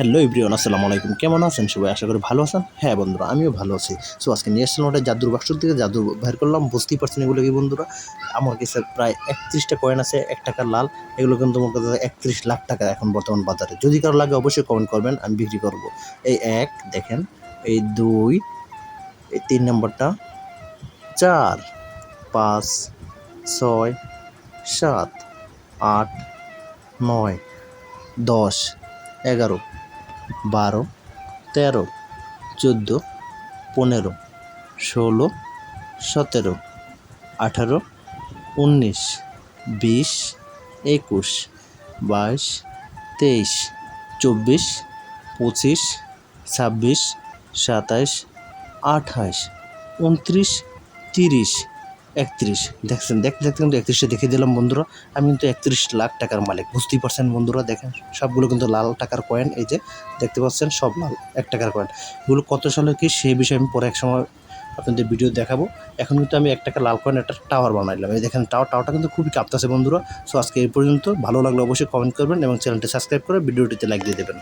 Hello everyone, আসসালামু আলাইকুম। কেমন আছেন সবাই? আশা করি ভালো আছেন। হ্যাঁ বন্ধুরা, আমিও ভালো আছি। সো আজকে নিয়ে আসলাম ওটা জাদুর বাক্স থেকে জাদু বের করলাম। বুঝতেই পারছেন এগুলো কি বন্ধুরা। আমার কাছে প্রায় 31টা কয়েন আছে, 1 টাকার লাল। এগুলো কিন্তু আমার কাছে 31 লাখ টাকা এখন বর্তমান বাজারে। যদি কারো লাগে অবশ্যই কমেন্ট করবেন, আমি বিক্রি করব। এই 1 দেখেন, এই 2, এই 3 নম্বরটা, 4, 5, 6, 7, 8, 9, 10, 11, 12, 13, 14, 15, 16, 17, 18, 19, 20, 21, 22, 23, 24, 25, 26, 27, 28, 29, 30, 31। দেখছেন, দেখতে দেখতে কিন্তু 31টা দেখিয়ে দিলাম বন্ধুরা। আমি কিন্তু 31 লাখ টাকার মালিক। বুঝতেই পারছেন বন্ধুরা। দেখেন সবগুলো কিন্তু লাল টাকার কয়েন। এই যে দেখতে পাচ্ছেন সব লাল 1 টাকার কয়েন। এগুলো কত সালে কি সেই বিষয়ে আমি পরে এক সময় আপনাদের ভিডিও দেখাবো। এখন কিন্তু আমি 1 টাকা লাল কয়েন একটা টাওয়ার বানাইলাম। এই দেখেন টাওয়ারটা কিন্তু খুবই কাঁপতেছে বন্ধুরা। সো আজকে এই পর্যন্ত। ভালো লাগলে অবশ্যই কমেন্ট করবেন এবং চ্যানেলটি সাবস্ক্রাইব করে ভিডিওটিতে লাইক দিয়ে দেবেন।